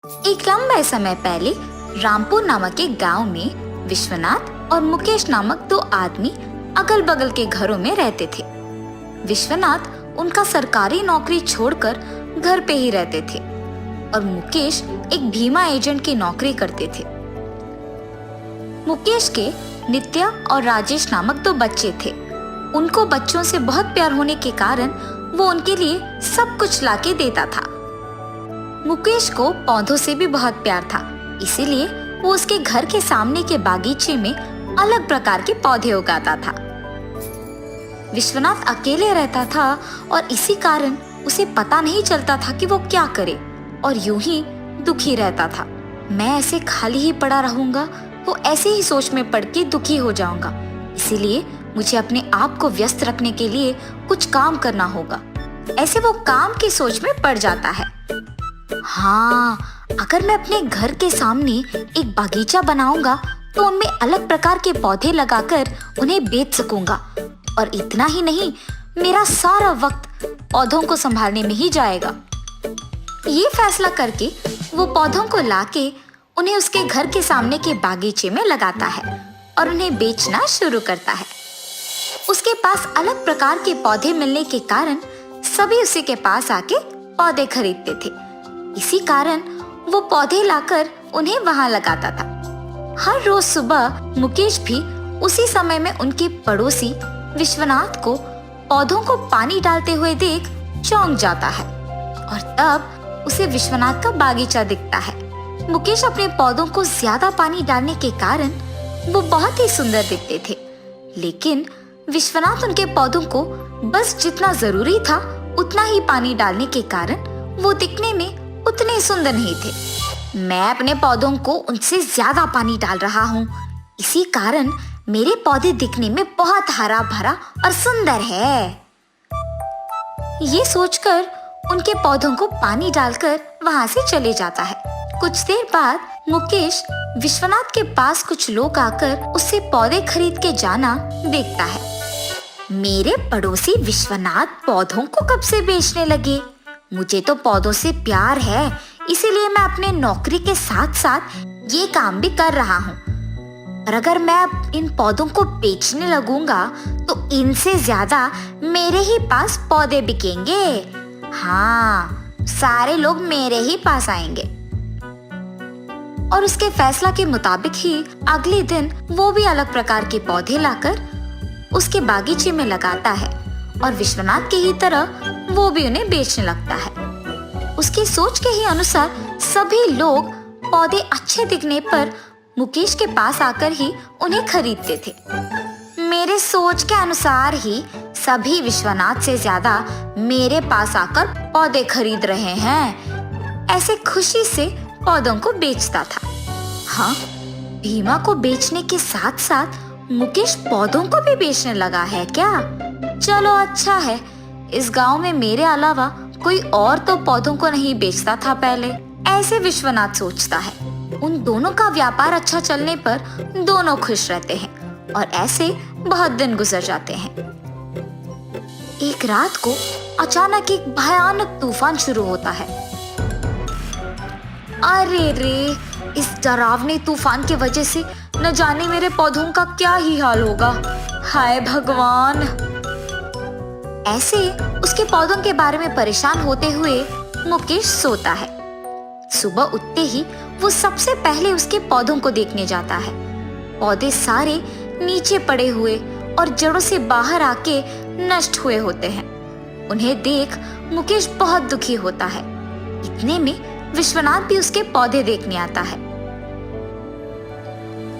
एक लंबे समय पहले रामपुर नामक एक गांव में विश्वनाथ और मुकेश नामक दो आदमी अगल बगल के घरों में रहते थे। विश्वनाथ उनका सरकारी नौकरी छोड़कर घर पे ही रहते थे और मुकेश एक बीमा एजेंट की नौकरी करते थे। मुकेश के नित्या और राजेश नामक दो बच्चे थे। उनको बच्चों से बहुत प्यार होने के कारण वो उनके लिए सब कुछ लाके देता था। मुकेश को पौधों से भी बहुत प्यार था, इसीलिए वो उसके घर के सामने के बागीचे में अलग प्रकार के पौधे उगाता था। विश्वनाथ अकेले रहता था और इसी कारण उसे पता नहीं चलता था कि वो क्या करे और यूं ही दुखी रहता था। मैं ऐसे खाली ही पड़ा रहूंगा तो ऐसे ही सोच में पड़ के दुखी हो जाऊंगा, इसीलिए मुझे अपने आप को व्यस्त रखने के लिए कुछ काम करना होगा। ऐसे वो काम की सोच में पड़ जाता है। हाँ, अगर मैं अपने घर के सामने एक बागीचा बनाऊंगा तो उनमें अलग प्रकार के पौधे लगाकर उन्हें बेच सकूंगा और इतना ही नहीं, मेरा सारा वक्त पौधों को संभालने में ही जाएगा। ये फैसला करके वो पौधों को लाके उन्हें उसके घर के सामने के बागीचे में लगाता है और उन्हें बेचना शुरू करता है। उसके पास अलग प्रकार के पौधे मिलने के कारण सभी उसी के पास आके पौधे खरीदते थे। इसी कारण वो पौधे लाकर उन्हें वहां लगाता था। हर रोज सुबह मुकेश भी उसी समय में उनके पड़ोसी विश्वनाथ को पौधों को पानी डालते हुए देख चौंक जाता है और तब उसे विश्वनाथ का बागीचा दिखता है। मुकेश अपने पौधों को ज्यादा पानी डालने के कारण वो बहुत ही सुंदर दिखते थे, लेकिन विश्वनाथ उनके पौधों को बस जितना जरूरी था उतना ही पानी डालने के कारण वो दिखने में उतने सुंदर नहीं थे। मैं अपने पौधों को उनसे ज्यादा पानी डाल रहा हूँ, इसी कारण मेरे पौधे दिखने में बहुत हरा भरा और सुंदर है। ये सोचकर उनके पौधों को पानी डालकर वहां से चले जाता है। कुछ देर बाद मुकेश विश्वनाथ के पास कुछ लोग आकर उससे पौधे खरीद के जाना देखता है। मेरे पड़ोसी विश्वनाथ पौधों को कब से बेचने लगे? मुझे तो पौधों से प्यार है, इसीलिए मैं अपने नौकरी के साथ साथ ये काम भी कर रहा हूँ। और अगर मैं इन पौधों को बेचने लगूंगा तो इनसे ज्यादा मेरे ही पास पौधे बिकेंगे। हाँ, सारे लोग मेरे ही पास आएंगे। और उसके फैसला के मुताबिक ही अगले दिन वो भी अलग प्रकार के पौधे लाकर उसके बागीचे में लगाता है और विश्वनाथ की ही तरह वो भी उन्हें बेचने लगता है। उसकी सोच के ही अनुसार सभी लोग पौधे अच्छे दिखने पर मुकेश के पास आकर ही उन्हें खरीदते थे। मेरे सोच के अनुसार ही सभी विश्वनाथ से ज्यादा मेरे पास आकर पौधे खरीद रहे हैं, ऐसे खुशी से पौधों को बेचता था। हाँ, भीमा को बेचने के साथ साथ मुकेश पौधों को भी बेचने लगा है क्या? चलो अच्छा है, इस गांव में मेरे अलावा कोई और तो पौधों को नहीं बेचता था पहले, ऐसे विश्वनाथ सोचता है। उन दोनों का व्यापार अच्छा चलने पर दोनों खुश रहते हैं और ऐसे बहुत दिन गुजर जाते हैं। एक रात को अचानक एक भयानक तूफान शुरू होता है। अरे रे, इस डरावने तूफान की वजह से न जाने मेरे पौधों का क्या ही हाल होगा। हाय भगवान! ऐसे उसके पौधों के बारे में परेशान होते हुए मुकेश सोता है। सुबह उठते ही वो सबसे पहले उसके पौधों को देखने जाता है। पौधे सारे नीचे पड़े हुए और जड़ों से बाहर आके नष्ट हुए होते हैं। उन्हें देख मुकेश बहुत दुखी होता है। इतने में विश्वनाथ भी उसके पौधे देखने आता है।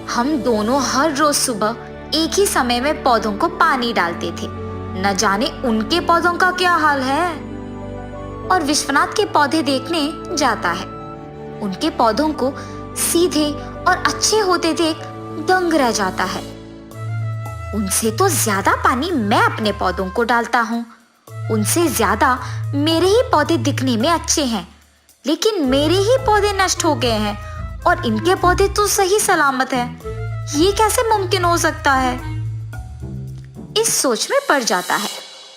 हम दोनों हर रोज सुबह एक ही समय में पौधों को पानी डालते थे, न जाने उनके पौधों का क्या हाल है। और विश्वनाथ के पौधे देखने जाता है। उनके पौधों को सीधे और अच्छे होते देख दंग रह जाता है। उनसे तो ज्यादा पानी मैं अपने पौधों को डालता हूँ, उनसे ज्यादा मेरे ही पौधे दिखने में अच्छे हैं, लेकिन मेरे ही पौधे नष्ट हो गए हैं और इनके पौधे तो सही सलामत हैं। ये कैसे मुमकिन हो सकता है? इस सोच में पड़ जाता है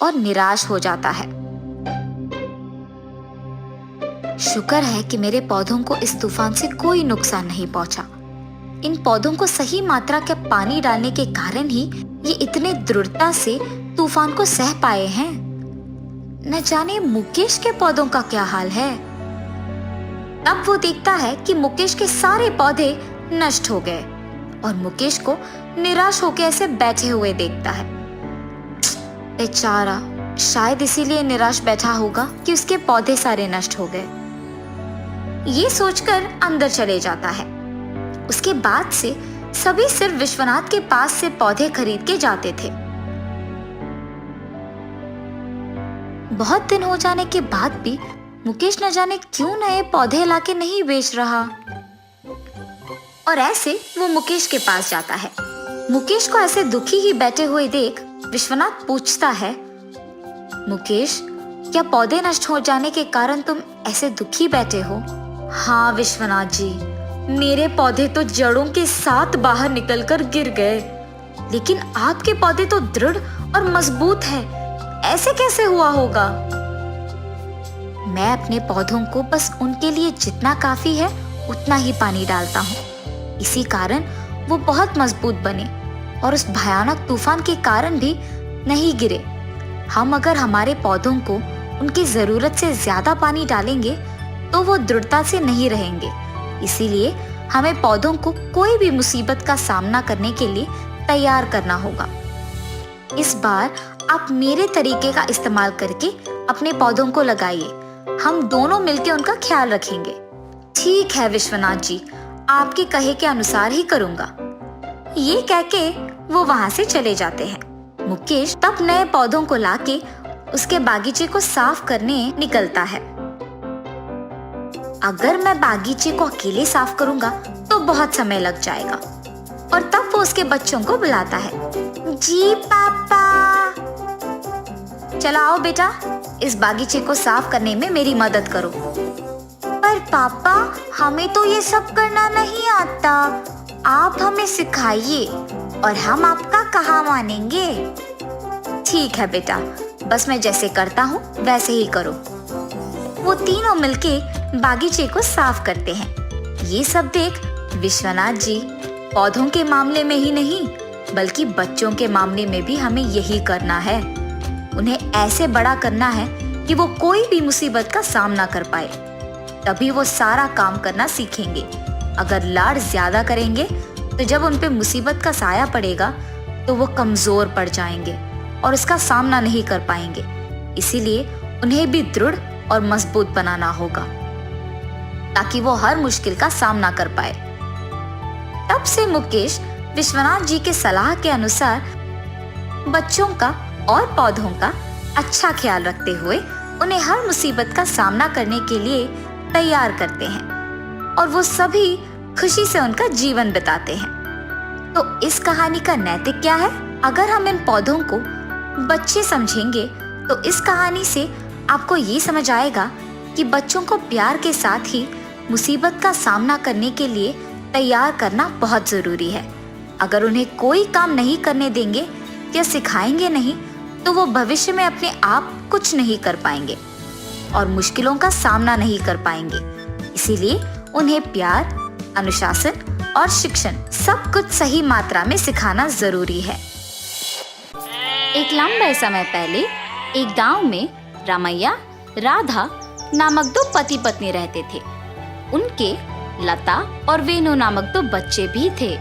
और निराश हो जाता है। शुक्र है कि मेरे पौधों को इस तूफान से कोई नुकसान नहीं पहुंचा। इन पौधों को सही मात्रा का पानी डालने के कारण ही ये इतने दृढ़ता से तूफान को सह पाए हैं। न जाने मुकेश के पौधों का क्या हाल है। तब वो देखता है कि मुकेश के सारे पौधे नष्ट हो गए और मुकेश को निराश होकर ऐसे बैठे हुए देखता है। बेचारा, शायद इसीलिए निराश बैठा होगा कि उसके पौधे सारे नष्ट हो गए। ये सोचकर अंदर चले जाता है। उसके बाद से सभी सिर्फ विश्वनाथ के पास से पौधे खरीद के जाते थे। बहुत दिन हो जाने के बाद भी मुकेश न जाने क्यों नए पौधे लाके नहीं बेच रहा। और ऐसे वो मुकेश के पास जाता है। मुकेश को ऐसे दुखी ही बैठे हुए देख विश्वनाथ पूछता है, मुकेश, क्या पौधे नष्ट हो जाने के कारण तुम ऐसे दुखी बैठे हो? हाँ विश्वनाथ जी, मेरे पौधे तो जड़ों के साथ बाहर निकलकर गिर गए, लेकिन आपके पौधे तो दृढ़ और मजबूत है, ऐसे कैसे हुआ होगा? मैं अपने पौधों को बस उनके लिए जितना काफी है उतना ही पानी डालता हूँ। इसी कारण वो बहुत मजबूत बने और उस भयानक तूफान के कारण भी नहीं गिरे। हम अगर हमारे पौधों को उनकी जरूरत से ज्यादा पानी डालेंगे तो वो दृढ़ता से नहीं रहेंगे। इसीलिए हमें पौधों को कोई भी मुसीबत का सामना करने के लिए तैयार करना होगा। इस बार आप मेरे तरीके का इस्तेमाल करके अपने पौधों को लगाइए। हम दोनों मिलकर उनका ख्याल रखेंगे। ठीक है विश्वनाथ जी, आपके कहे के अनुसार ही करूंगा। ये कह के वो वहां से चले जाते हैं। मुकेश तब नए पौधों को लाके उसके बागीचे को साफ करने निकलता है। अगर मैं बागीचे को अकेले साफ करूंगा तो बहुत समय लग जाएगा। और तब वो उसके बच्चों को बुलाता है। जी पापा, चलो आओ बेटा, इस बागीचे को साफ करने में मेरी मदद करो। पर पापा, हमें तो ये सब करना नहीं आता, आप हमें सिखाइए और हम आपका कहाँ मानेंगे। ठीक है बेटा, बस मैं जैसे करता हूँ वैसे ही करो। वो तीनों मिलके बागीचे को साफ करते हैं। ये सब देख विश्वनाथ जी, पौधों के मामले में ही नहीं बल्कि बच्चों के मामले में भी हमें यही करना है। उन्हें ऐसे बड़ा करना है कि वो कोई भी मुसीबत का सामना कर पाए, तभी वो सारा काम करना सीखेंगे। अगर लाड ज्यादा करेंगे तो जब उन पे मुसीबत का साया पड़ेगा तो वो कमजोर पड़ जाएंगे और उसका सामना नहीं कर पाएंगे। इसीलिए उन्हें भी दृढ़ और मजबूत बनाना होगा ताकि वो हर मुश्किल का सामना कर पाए। तब से मुकेश विश्वनाथ जी के सलाह के अनुसार बच्चों का और पौधों का अच्छा ख्याल रखते हुए उन्हें हर मुसीबत का सामना करने के लिए तैयार करते हैं और वो सभी खुशी से उनका जीवन बिताते हैं। तो इस कहानी का नैतिक क्या है? अगर हम इन पौधों को बच्चे समझेंगे तो इस कहानी से आपको ये समझ आएगा कि बच्चों को प्यार के साथ ही मुसीबत का सामना करने के लिए तैयार करना बहुत जरूरी है। अगर उन्हें कोई काम नहीं करने देंगे या सिखाएंगे नहीं तो वो भविष्य में अपने आप कुछ नहीं कर पाएंगे और मुश्किलों का सामना नहीं कर पाएंगे। इसीलिए उन्हें प्यार, अनुशासन और शिक्षण सब कुछ सही मात्रा में सिखाना जरूरी है। एक लंबे समय पहले एक गांव में रामैया, राधा नामक दो पति पत्नी रहते थे। उनके लता और वेणु नामक दो बच्चे भी थे।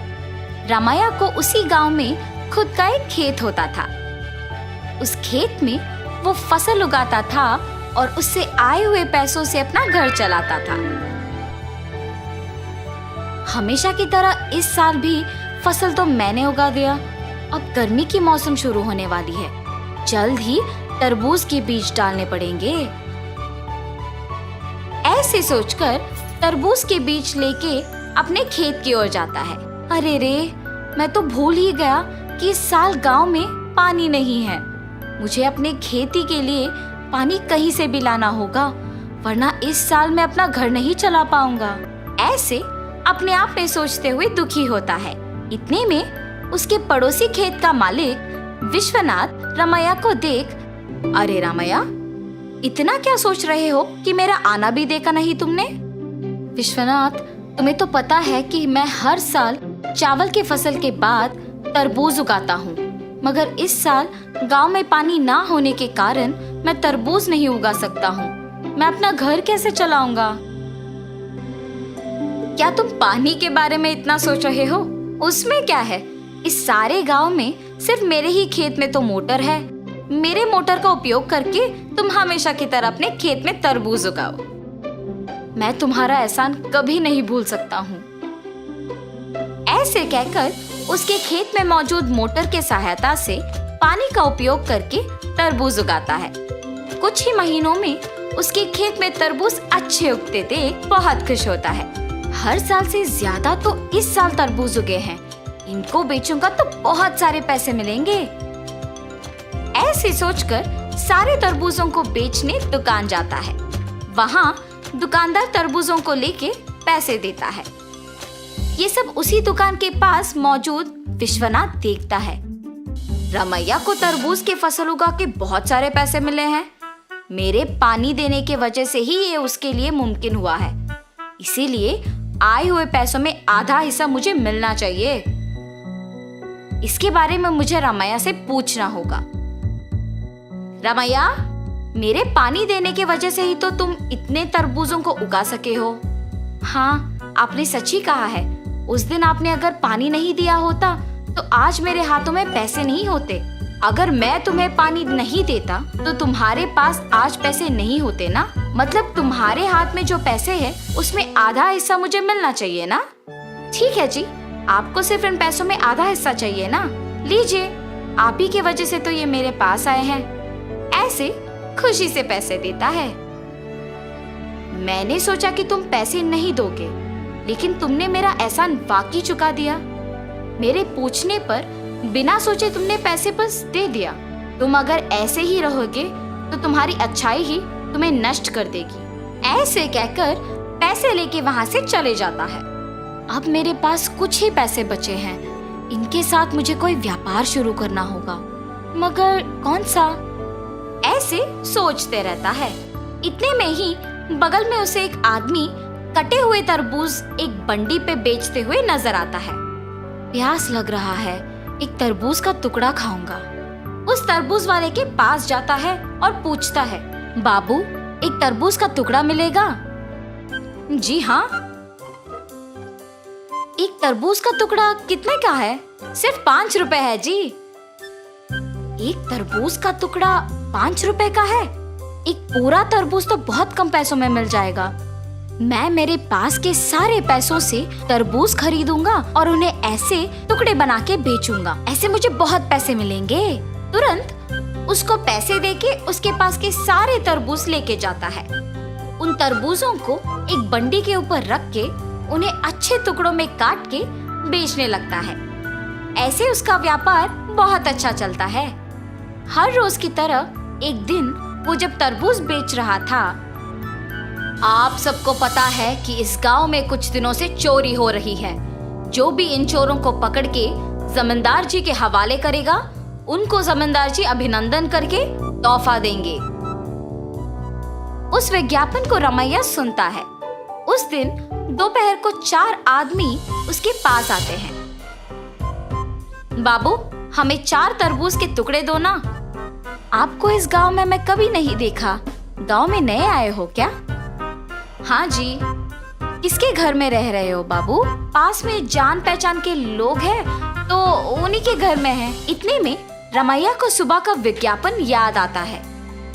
रामैया को उसी गांव में खुद का एक खेत होता था। उस खेत में वो फसल उगाता था और उससे आए हुए पैसों से अपना घर चलाता था। हमेशा की तरह इस साल भी फसल तो मैंने उगा दिया। अब गर्मी की मौसम शुरू होने वाली है, जल्द ही तरबूज के बीज डालने पड़ेंगे। ऐसे सोचकर तरबूज के बीज लेके अपने खेत की ओर जाता है। अरे रे, मैं तो भूल ही गया कि इस साल गांव में पानी नहीं है। मुझे अपने खेती के लिए पानी कहीं से भी लाना होगा, वरना इस साल मैं अपना घर नहीं चला पाऊंगा। ऐसे अपने आप में सोचते हुए दुखी होता है। इतने में उसके पड़ोसी खेत का मालिक विश्वनाथ रामैया को देख, अरे रामैया, इतना क्या सोच रहे हो कि मेरा आना भी देखा नहीं तुमने? विश्वनाथ, तुम्हें तो पता है कि मैं हर साल चावल की फसल के बाद तरबूज उगाता हूँ, मगर इस साल गांव में पानी ना होने के कारण मैं तरबूज नहीं उगा सकता हूँ। मैं अपना घर कैसे चलाऊंगा? क्या तुम पानी के बारे में इतना सोच रहे हो? उसमें क्या है, इस सारे गांव में सिर्फ मेरे ही खेत में तो मोटर है। मेरे मोटर का उपयोग करके तुम हमेशा की तरह अपने खेत में तरबूज उगाओ। मैं तुम्हारा एहसान कभी नहीं भूल सकता हूँ। ऐसे कहकर उसके खेत में मौजूद मोटर के सहायता से पानी का उपयोग करके तरबूज उगाता है। कुछ ही महीनों में उसके खेत में तरबूज अच्छे उगते देख बहुत खुश होता है। हर साल से ज्यादा तो इस साल तरबूज उगे हैं। इनको बेचूंगा तो बहुत सारे पैसे मिलेंगे। ऐसे सोचकर सारे तरबूजों को बेचने दुकान जाता है। वहाँ दुकानदार तरबूजों को लेके पैसे देता है। ये सब उसी दुकान के पास मौजूद विश्वनाथ देखता है। रमैया को तरबूज की फसल उगा के बहुत सारे पैसे मिले हैं। मेरे पानी देने के वजह से ही ये उसके लिए मुमकिन हुआ है। इसीलिए आए हुए पैसों में आधा हिस्सा मुझे मिलना चाहिए। इसके बारे में मुझे रमैया से पूछना होगा। रमैया, मेरे पानी देने के वजह से ही तो तुम इतने तरबूजों को उगा सके हो। हाँ, आपने सच ही कहा है। उस दिन आपने अगर पानी नहीं दिया होता तो आज मेरे हाथों में पैसे नहीं होते। अगर मैं तुम्हें पानी नहीं देता तो तुम्हारे पास आज पैसे नहीं होते ना। मतलब तुम्हारे हाथ में जो पैसे हैं उसमें आधा हिस्सा मुझे मिलना चाहिए ना। ठीक है जी, आपको सिर्फ इन पैसों में आधा हिस्सा चाहिए ना। लीजिए, आप ही की वजह से तो ये मेरे पास आए हैं। ऐसे खुशी से पैसे देता है। मैंने सोचा कि तुम पैसे नहीं दोगे, लेकिन तुमने मेरा एहसान वाकई चुका दिया। मेरे पूछने पर बिना सोचे तुमने पैसे बस दे दिया। तुम अगर ऐसे ही रहोगे तो तुम्हारी अच्छाई ही तुम्हें नष्ट कर देगी। ऐसे कहकर पैसे लेके वहां से चले जाता है। अब मेरे पास कुछ ही पैसे बचे हैं। इनके साथ मुझे कोई व्यापार शुरू करना होगा, मगर कौन सा? ऐसे सोचते रहता है। इतने में ही बगल में उसे एक आदमी कटे हुए तरबूज एक बंडी पे बेचते हुए नजर आता है। प्यास लग रहा है, एक तरबूज का टुकड़ा खाऊंगा। उस तरबूज वाले के पास जाता है और पूछता है, बाबू, एक तरबूज का टुकड़ा मिलेगा? जी हाँ। एक तरबूज का टुकड़ा कितने का है? सिर्फ 5 रुपए है जी। एक तरबूज का टुकड़ा 5 रुपए का है? एक पूरा तरबूज तो बहुत कम पैसों में मिल जाएगा। मैं मेरे पास के सारे पैसों से तरबूज खरीदूंगा और उन्हें ऐसे टुकड़े बना के बेचूंगा। ऐसे मुझे बहुत पैसे मिलेंगे। तुरंत उसको पैसे देके उसके पास के सारे तरबूज लेके जाता है। उन तरबूजों को एक बंडी के ऊपर रख के उन्हें अच्छे टुकड़ों में काट के बेचने लगता है। ऐसे उसका व्यापार बहुत अच्छा चलता है। हर रोज की तरह एक दिन वो जब तरबूज बेच रहा था। आप सबको पता है कि इस गांव में कुछ दिनों से चोरी हो रही है। जो भी इन चोरों को पकड़ के जमींदार जी के हवाले करेगा, उनको जमींदार जी अभिनंदन करके तोहफा देंगे। उस विज्ञापन को रमैया सुनता है। उस दिन दोपहर को 4 आदमी उसके पास आते हैं। बाबू, हमें 4 तरबूज के टुकड़े दो ना। आपको इस गांव में मैं कभी नहीं देखा। गांव में नए आए हो क्या? हाँ जी। किसके घर में रह रहे हो बाबू? पास में जान पहचान के लोग हैं तो उन्हीं के घर में हैं। इतने में रमैया को सुबह का विज्ञापन याद आता है।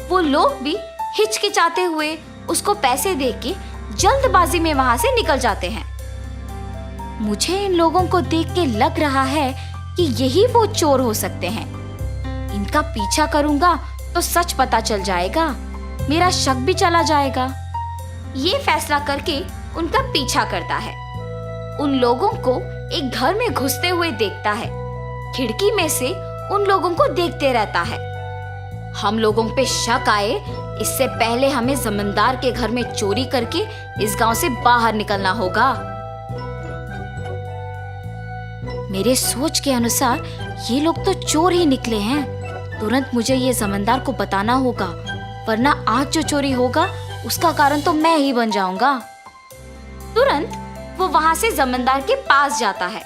वो लोग भी हिचकिचाते हुए उसको पैसे देके जल्दबाजी में वहां से निकल जाते हैं। मुझे इन लोगों को देख के लग रहा है कि यही वो चोर हो सकते हैं। इनका पीछा करूंगा तो सच पता चल जाएगा, मेरा शक भी चला जाएगा। ये फैसला करके उनका पीछा करता है। उन लोगों को एक घर में घुसते हुए देखता है। खिड़की में से उन लोगों को देखते रहता है। हम लोगों पे शक आए इससे पहले हमें जमींदार के घर में चोरी करके इस गांव से बाहर निकलना होगा। मेरे सोच के अनुसार ये लोग तो चोर ही निकले हैं। तुरंत मुझे ये जमींदार को बताना होगा। वरना आज जो चोरी होगा उसका कारण तो मैं ही बन जाऊंगा। तुरंत वो वहां से जमींदार के पास जाता है।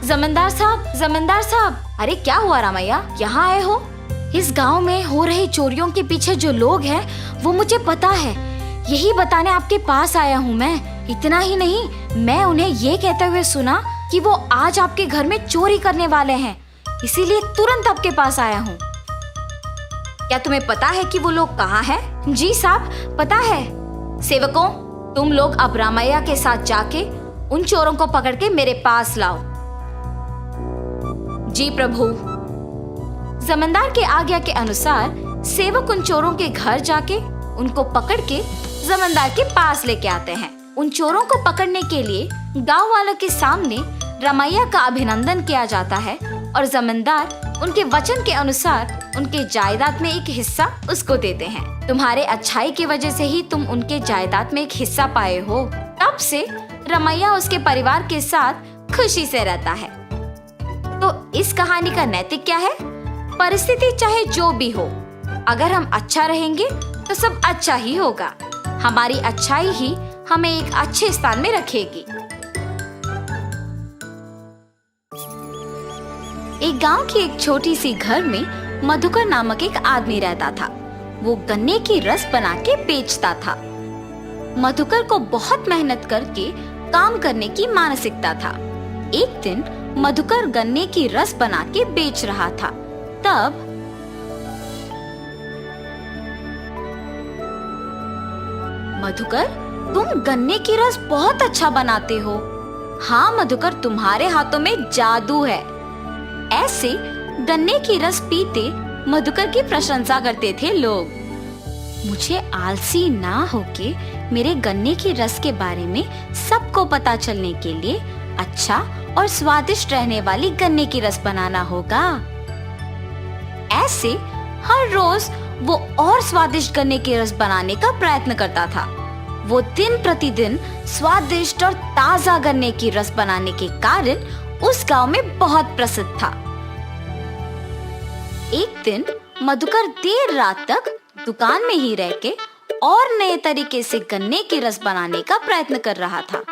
जमींदार साहब, अरे क्या हुआ रामैया, यहाँ आए हो? इस गांव में हो रही चोरियों के पीछे जो लोग हैं वो मुझे पता है, यही बताने आपके पास आया हूँ मैं। इतना ही नहीं, मैं उन्हें ये कहते हुए सुना कि वो आज आपके घर में चोरी करने वाले हैं, इसीलिए तुरंत आपके पास आया हूँ। क्या तुम्हें पता है कि वो लोग कहाँ हैं? जी साहब, पता है। सेवकों, तुम लोग अब रामैया के साथ जाके उन चोरों को पकड़ के मेरे पास लाओ। जी प्रभु। जमींदार के आज्ञा के अनुसार सेवक उन चोरों के घर जाके उनको पकड़ के जमींदार के पास लेके आते हैं। उन चोरों को पकड़ने के लिए गांव वालों के सामने रामैया का अभिनंदन किया जाता है और जमींदार उनके वचन के अनुसार उनके जायदाद में एक हिस्सा उसको देते हैं। तुम्हारे अच्छाई की वजह से ही तुम उनके जायदाद में एक हिस्सा पाए हो। तब से रामैया उसके परिवार के साथ खुशी से रहता है। तो इस कहानी का नैतिक क्या है? परिस्थिति चाहे जो भी हो, अगर हम अच्छा रहेंगे तो सब अच्छा ही होगा। हमारी अच्छाई ही हमें एक अच्छे स्थान में रखेगी। एक गांव की एक छोटी सी घर में मधुकर नामक एक आदमी रहता था। वो गन्ने की रस बना के बेचता था। मधुकर को बहुत मेहनत करके काम करने की मानसिकता था। एक दिन मधुकर गन्ने की रस बना के बेच रहा था। तब मधुकर, तुम गन्ने की रस बहुत अच्छा बनाते हो। हाँ मधुकर, तुम्हारे हाथों में जादू है। ऐसे गन्ने की रस पीते मधुकर की प्रशंसा करते थे लोग। मुझे आलसी ना होके मेरे गन्ने की रस के बारे में सबको पता चलने के लिए अच्छा और स्वादिष्ट रहने वाली गन्ने की रस बनाना होगा। ऐसे हर रोज वो और स्वादिष्ट गन्ने की रस बनाने का प्रयत्न करता था। वो दिन प्रतिदिन स्वादिष्ट और ताजा गन्ने की रस बनाने के कारण उस गांव में बहुत प्रसिद्ध था। एक दिन मधुकर देर रात तक दुकान में ही रह के और नए तरीके से गन्ने की रस बनाने का प्रयत्न कर रहा था।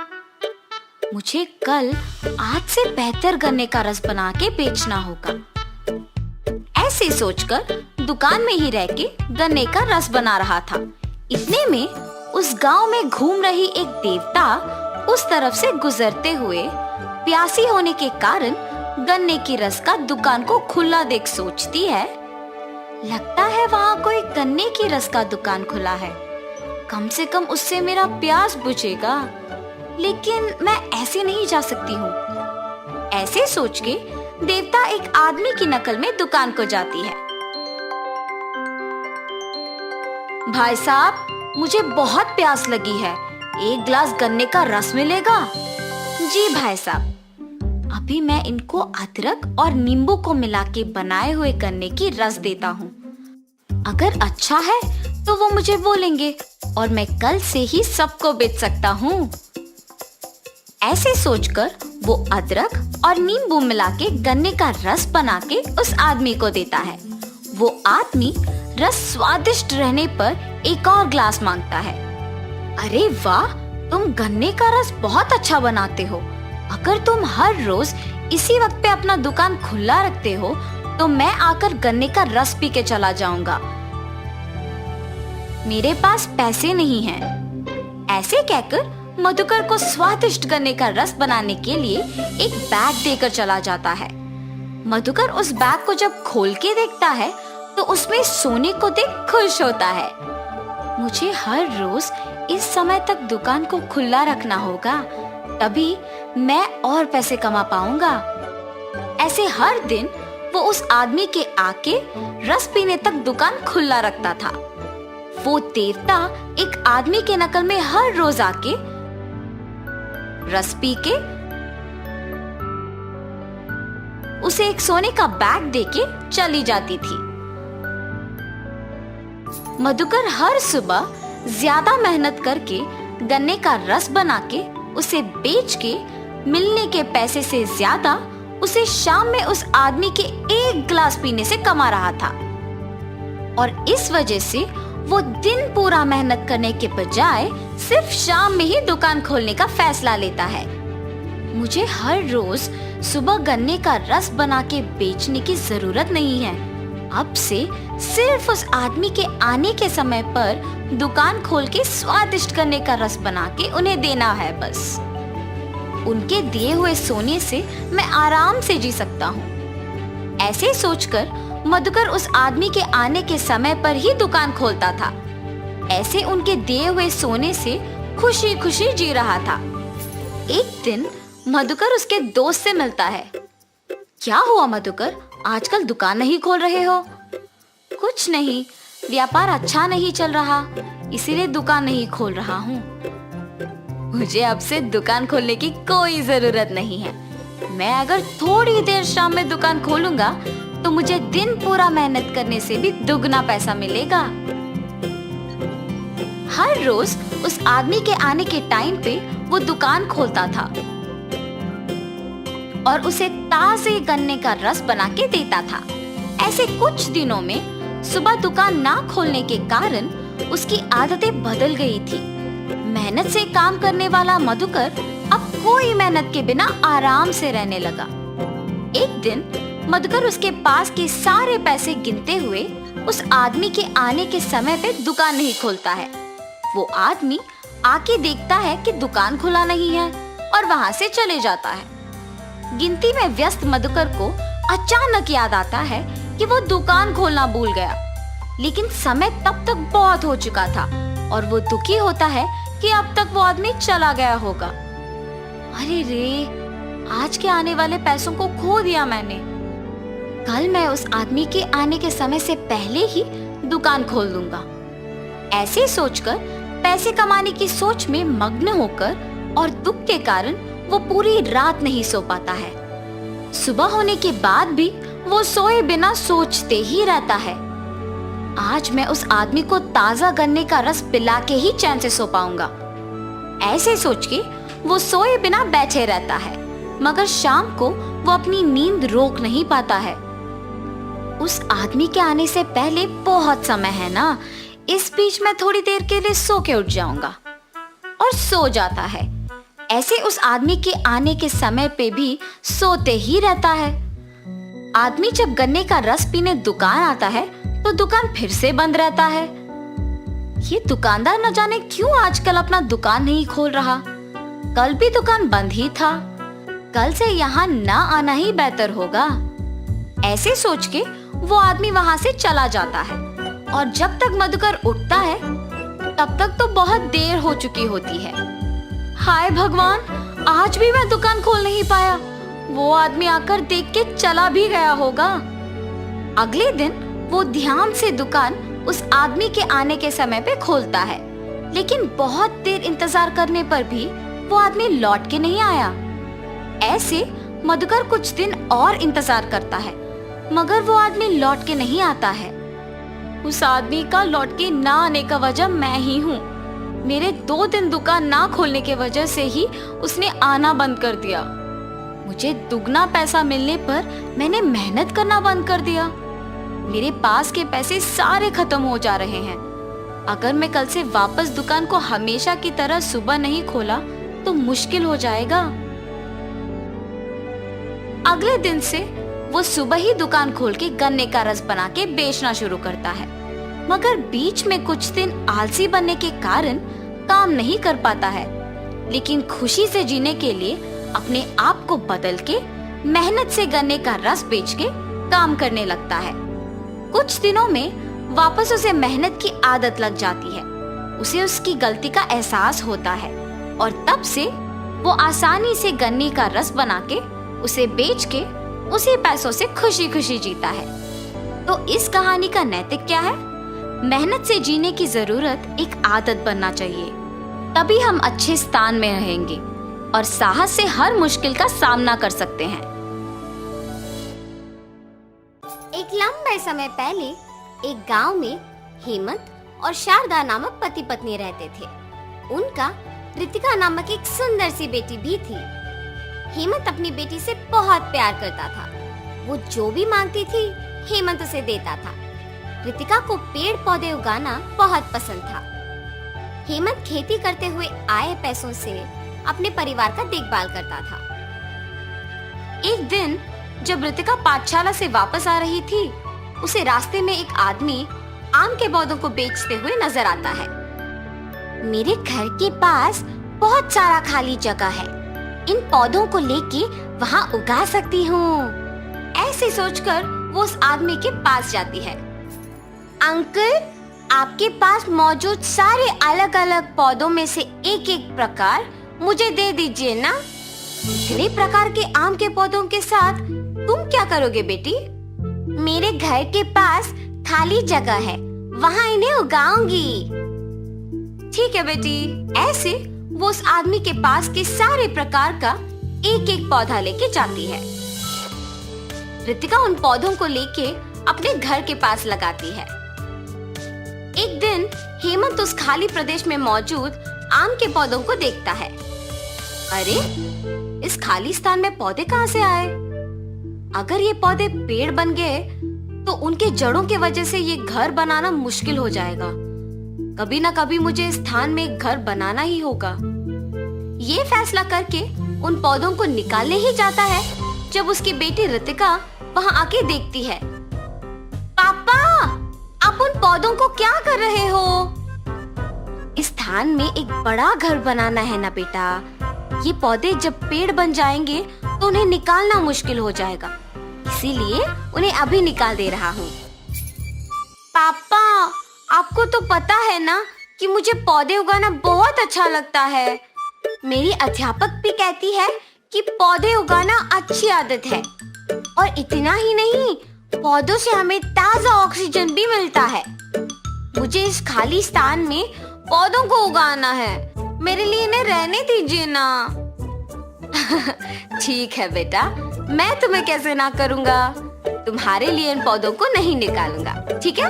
मुझे कल आज से बेहतर गन्ने का रस बना के बेचना होगा। ऐसे सोचकर दुकान में ही रह के गन्ने का रस बना रहा था। इतने में उस गांव में घूम रही एक देवता उस तरफ से गुजरते हुए प्यासी होने के कारण गन्ने की रस का दुकान को खुला देख सोचती है, लगता है वहाँ कोई गन्ने की रस का दुकान खुला है, कम से कम उससे मेरा प्यास बुझेगा। लेकिन मैं ऐसे नहीं जा सकती हूँ। ऐसे सोच के देवता एक आदमी की नकल में दुकान को जाती है। भाई साहब, मुझे बहुत प्यास लगी है, एक गिलास गन्ने का रस मिलेगा? जी भाई साहब, अभी मैं इनको अदरक और नींबू को मिला के बनाए हुए गन्ने की रस देता हूँ। अगर अच्छा है तो वो मुझे बोलेंगे और मैं कल से ही सबको बेच सकता हूँ। ऐसे सोचकर वो अदरक और नींबू मिला के गन्ने का रस बना के उस आदमी को देता है। वो आदमी रस स्वादिष्ट रहने पर एक और ग्लास मांगता है। अरे वाह, तुम गन्ने का रस बहुत अच्छा बनाते हो। अगर तुम हर रोज इसी वक्त पे अपना दुकान खुला रखते हो तो मैं आकर गन्ने का रस पी के चला जाऊंगा। मेरे पास पैसे नहीं हैं। ऐसे कहकर मधुकर को स्वादिष्ट गन्ने का रस बनाने के लिए एक बैग देकर चला जाता है। मधुकर उस बैग को जब खोल के देखता है तो उसमें सोने को देख खुश होता है। मुझे हर रोज इस समय तक दुकान को खुला रखना होगा, तभी मैं और पैसे कमा पाऊंगा। ऐसे हर दिन वो उस आदमी के आके रस पीने तक दुकान खुला रखता था। वो देवता एक आदमी के नकल में हर रोज आके रस पी के उसे एक सोने का बैग देके चली जाती थी। मधुकर हर सुबह ज्यादा मेहनत करके गन्ने का रस बना के उसे बेच के मिलने के पैसे से ज्यादा उसे शाम में उस आदमी के एक गिलास पीने से कमा रहा था। और इस वजह से वो दिन पूरा मेहनत करने के बजाय सिर्फ शाम में ही दुकान खोलने का फैसला लेता है। मुझे हर रोज सुबह गन्ने का रस बना के बेचने की जरूरत नहीं है। अब से सिर्फ उस आदमी के आने के समय पर दुकान खोल के स्वादिष्ट गन्ने का रस बना के उन्हें देना है बस। उनके दिए हुए सोने से मैं आराम से जी सकता हूँ। ऐसे सोचकर मधुकर उस आदमी के आने के समय पर ही दुकान खोलता था। ऐसे उनके दिए हुए सोने से खुशी खुशी जी रहा था। एक दिन मधुकर उसके दोस्त से मिलता है। क्या हुआ मधुकर, आजकल दुकान नहीं खोल रहे हो? कुछ नहीं, व्यापार अच्छा नहीं चल रहा, इसीलिए दुकान नहीं खोल रहा हूँ। मुझे अब से दुकान खोलने की कोई जरूरत नहीं है। मैं अगर थोड़ी देर शाम में दुकान खोलूंगा तो मुझे दिन पूरा मेहनत करने से भी दुगना पैसा मिलेगा। हर रोज उस आदमी के आने के टाइम पे वो दुकान खोलता था और उसे ताजे गन्ने का रस बना के देता था। ऐसे कुछ दिनों में सुबह दुकान ना खोलने के कारण उसकी आदतें बदल गई थी। मेहनत से काम करने वाला मधुकर अब कोई मेहनत के बिना आराम से रहने लगा। एक दिन मधुकर उसके पास के सारे पैसे गिनते हुए उस आदमी के आने के समय पे दुकान नहीं खोलता है। वो आदमी आके देखता है कि दुकान खुला नहीं है और वहां से चले जाता है। गिनती में व्यस्त मधुकर को अचानक याद आता है कि वो दुकान खोलना भूल गया, लेकिन समय तब तक बहुत हो चुका था और वो दुखी होता है कि अब तक वो आदमी चला गया होगा। अरे रे, आज के आने वाले पैसों को खो दिया मैंने। कल मैं उस आदमी के आने के समय से पहले ही दुकान खोल दूंगा। ऐसे सोचकर पैसे कमाने की सोच में मग्न होकर और दुख के कारण वो पूरी रात नहीं सो पाता है। सुबह होने के बाद भी वो सोए बिना सोचते ही रहता है, आज मैं उस आदमी को ताजा गन्ने का रस पिला के ही चैन से सो पाऊंगा। ऐसे सोच के वो सोए बिना बैठे रहता है, मगर शाम को वो अपनी नींद रोक नहीं पाता है। उस आदमी के आने से पहले बहुत समय है ना, इस बीच मैं थोड़ी देर के लिए सो के उठ जाऊंगा। और सो जाता है। ऐसे उस आदमी के आने के समय पे भी सोते ही रहता है। आदमी जब गन्ने का रस पीने दुकान आता है तो दुकान फिर से बंद रहता है। ये दुकानदार न जाने क्यों आजकल अपना दुकान नहीं खोल रहा। कल भी दुकान बंद ही था, कल से यहाँ ना आना ही बेहतर होगा। ऐसे सोच के वो आदमी वहां से चला जाता है और जब तक मधुकर उठता है तब तक तो बहुत देर हो चुकी होती है। हाय भगवान, आज भी मैं दुकान खोल नहीं पाया। वो आदमी आकर देख के चला भी गया होगा। अगले दिन वो ध्यान से दुकान उस आदमी के आने के समय पे खोलता है, लेकिन बहुत देर इंतजार करने पर भी वो आदमी लौट के नहीं आया। ऐसे मधुकर कुछ दिन और इंतजार करता है, मगर वो आदमी लौट के नहीं आता है। उस आदमी का लौट के ना आने का वजह मैं ही हूँ। मेरे 2 दिन दुकान ना खोलने के वजह से ही उसने आना बंद कर दिया। मुझे दुगना पैसा मिलने पर मैंने मेहनत करना बंद कर दिया। मेरे पास के पैसे सारे खत्म हो जा रहे हैं। अगर मैं कल से वापस दुकान को हमेशा की तरह सुबह नहीं खोला तो मुश्किल हो जाएगा। अगले दिन से वो सुबह ही दुकान खोल के गन्ने का रस बना के बेचना शुरू करता है, मगर बीच में कुछ दिन आलसी बनने के कारण काम नहीं कर पाता है। लेकिन खुशी से जीने के लिए अपने आप को बदल के मेहनत से गन्ने का रस बेच के काम करने लगता है। कुछ दिनों में वापस उसे मेहनत की आदत लग जाती है। उसे उसकी गलती का एहसास होता है और तब से वो आसानी से गन्ने का रस बना के उसे बेच के उसी पैसों से खुशी खुशी जीता है। तो इस कहानी का नैतिक क्या है? मेहनत से जीने की जरूरत एक आदत बनना चाहिए, तभी हम अच्छे स्थान में रहेंगे और साहस से हर मुश्किल का सामना कर सकते हैं। एक लंबे समय पहले एक गांव में हेमंत और शारदा नामक पति पत्नी रहते थे। उनका रितिका नामक एक सुंदर सी बेटी भी थी। हेमंत अपनी बेटी से बहुत प्यार करता था। वो जो भी मांगती थी हेमंत उसे देता था। रितिका को पेड़ पौधे उगाना बहुत पसंद था। हेमंत खेती करते हुए आए पैसों से अपने परिवार का देखभाल करता था। एक दिन जब रितिका पाठशाला से वापस आ रही थी, उसे रास्ते में एक आदमी आम के पौधों को बेचते हुए नजर आता है। मेरे घर के पास बहुत सारा खाली जगह है, इन पौधों को लेके वहाँ उगा सकती हूँ। ऐसे सोचकर वो उस आदमी के पास जाती है। अंकल, आपके पास मौजूद सारे अलग अलग पौधों में से एक एक प्रकार मुझे दे दीजिए ना। इतने प्रकार के आम के पौधों के साथ तुम क्या करोगे बेटी? मेरे घर के पास खाली जगह है, वहाँ इन्हें उगाऊंगी। ठीक है बेटी। ऐसे वो उस आदमी के पास के सारे प्रकार का एक एक पौधा लेके जाती है। रितिका उन पौधों को लेके अपने घर के पास लगाती है। एक दिन हेमंत उस खाली प्रदेश में मौजूद आम के पौधों को देखता है। अरे, इस खाली स्थान में पौधे कहाँ से आए? अगर ये पौधे पेड़ बन गए तो उनके जड़ों के वजह से ये घर बनाना मुश्किल हो जाएगा। कभी ना कभी मुझे इस स्थान में एक घर बनाना ही होगा। ये फैसला करके उन पौधों को निकालने ही जाता है जब उसकी बेटी रितिका वहाँ आके देखती है। पापा, आप उन पौधों को क्या कर रहे हो? इस स्थान में एक बड़ा घर बनाना है ना बेटा। ये पौधे जब पेड़ बन जाएंगे तो उन्हें निकालना मुश्किल हो जाएगा, इसीलिए उन्हें अभी निकाल दे रहा हूँ। पापा, आपको तो पता है ना कि मुझे पौधे उगाना बहुत अच्छा लगता है। मेरी अध्यापक भी कहती है कि पौधे उगाना अच्छी आदत है, और इतना ही नहीं, पौधों से हमें ताजा ऑक्सीजन भी मिलता है। मुझे इस खाली स्थान में पौधों को उगाना है, मेरे लिए इन्हें रहने दीजिए ना। ठीक है बेटा, मैं तुम्हें कैसे ना करूँगा। तुम्हारे लिए इन पौधों को नहीं निकालूंगा, ठीक है?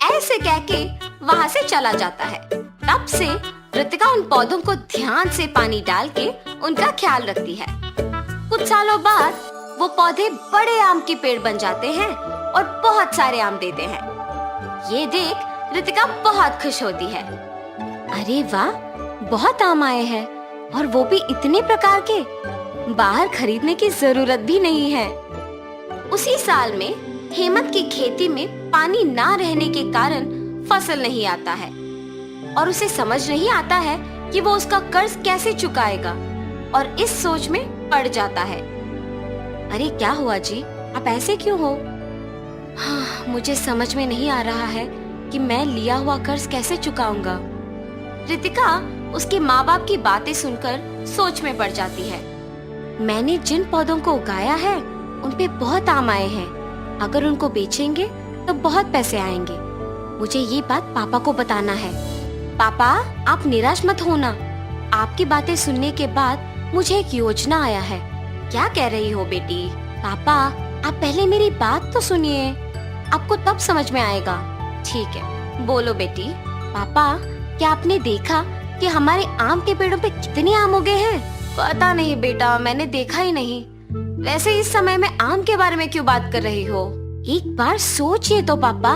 ऐसे कह के वहाँ से चला जाता है। तब से रितिका उन पौधों को ध्यान से पानी डाल के उनका ख्याल रखती है। कुछ सालों बाद वो पौधे बड़े आम के पेड़ बन जाते हैं और बहुत सारे आम देते हैं। ये देख रितिका बहुत खुश होती है। अरे वाह, बहुत आम आए हैं, और वो भी इतने प्रकार के। बाहर खरीदने की जरूरत भी नहीं है। उसी साल में हेमंत की खेती में पानी ना रहने के कारण फसल नहीं आता है, और उसे समझ नहीं आता है कि वो उसका कर्ज कैसे चुकाएगा, और इस सोच में पड़ जाता है। अरे क्या हुआ जी, आप ऐसे क्यों हो? हाँ, मुझे समझ में नहीं आ रहा है कि मैं लिया हुआ कर्ज कैसे चुकाऊंगा। रितिका उसके माँ बाप की बातें सुनकर सोच में पड़ जाती है। मैंने जिन पौधों को उगाया है उन पे बहुत आम आए हैं, अगर उनको बेचेंगे तो बहुत पैसे आएंगे। मुझे ये बात पापा को बताना है। पापा, आप निराश मत होना। आपकी बातें सुनने के बाद मुझे एक योजना आया है। क्या कह रही हो बेटी? पापा, आप पहले मेरी बात तो सुनिए, आपको तब समझ में आएगा। ठीक है, बोलो बेटी। पापा, क्या आपने देखा कि हमारे आम के पेड़ों पे कितने आम उगे हैं? पता नहीं बेटा, मैंने देखा ही नहीं। वैसे इस समय में आम के बारे में क्यों बात कर रही हो? एक बार सोचिए तो पापा,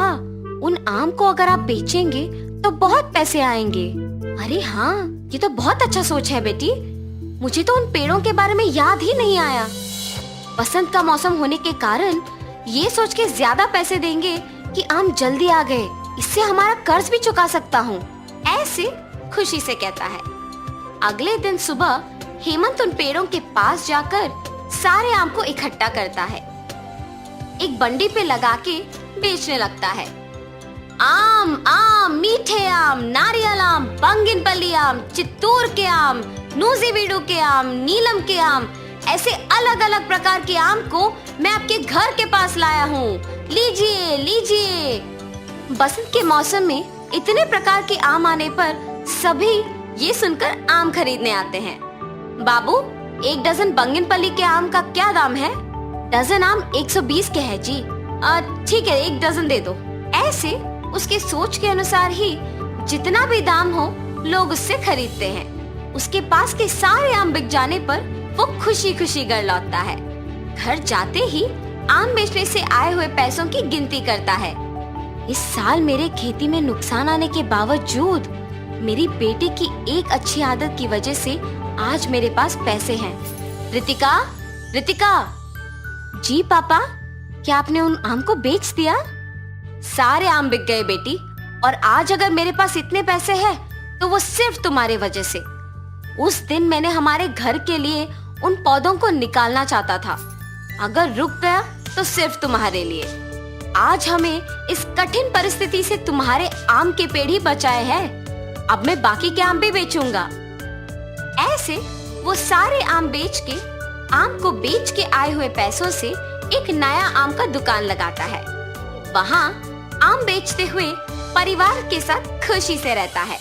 उन आम को अगर आप बेचेंगे तो बहुत पैसे आएंगे। अरे हाँ, ये तो बहुत अच्छा सोच है बेटी। मुझे तो उन पेड़ों के बारे में याद ही नहीं आया। बसंत का मौसम होने के कारण ये सोच के ज्यादा पैसे देंगे कि आम जल्दी आ गए, इससे हमारा कर्ज भी चुका सकता हूँ। ऐसे खुशी से कहता है। अगले दिन सुबह हेमंत उन पेड़ों के पास जाकर सारे आम को इकट्ठा करता है, एक बंडी पे लगा के बेचने लगता है। आम आम, मीठे आम, नारियल आम, बंगिनपल्ली आम, चित्तूर के आम, नूजीवीडू के आम, नीलम के आम, ऐसे अलग अलग प्रकार के आम को मैं आपके घर के पास लाया हूँ। लीजिए लीजिए। बसंत के मौसम में इतने प्रकार के आम आने पर सभी ये सुनकर आम खरीदने आते हैं। बाबू, 1 डजन बंगिनपल्ली के आम का क्या दाम है? डजन आम 120 के है जी। ठीक है, 1 डजन दे दो। ऐसे उसके सोच के अनुसार ही जितना भी दाम हो लोग उससे खरीदते हैं। उसके पास के सारे आम बिक जाने पर वो खुशी खुशी घर लौटता है। घर जाते ही आम बेचने से आए हुए पैसों की गिनती करता है। इस साल मेरे खेती में नुकसान आने के बावजूद मेरी बेटी की एक अच्छी आदत की वजह से आज मेरे पास पैसे हैं। रितिका, रितिका। जी पापा, क्या आपने उन आम को बेच दिया? सारे आम बिक गए बेटी, और आज अगर मेरे पास इतने पैसे हैं तो वो सिर्फ तुम्हारे वजह से। उस दिन मैंने हमारे घर के लिए उन पौधों को निकालना चाहता था, अगर रुक गया तो सिर्फ तुम्हारे लिए। आज हमें इस कठिन परिस्थिति से तुम्हारे आम के पेड़ ही बचाए हैं। अब मैं बाकी के आम भी बेचूंगा। ऐसे वो सारे आम बेच के, आम को बेच के आए हुए पैसों से एक नया आम का दुकान लगाता है। वहाँ आम बेचते हुए परिवार के साथ खुशी से रहता है।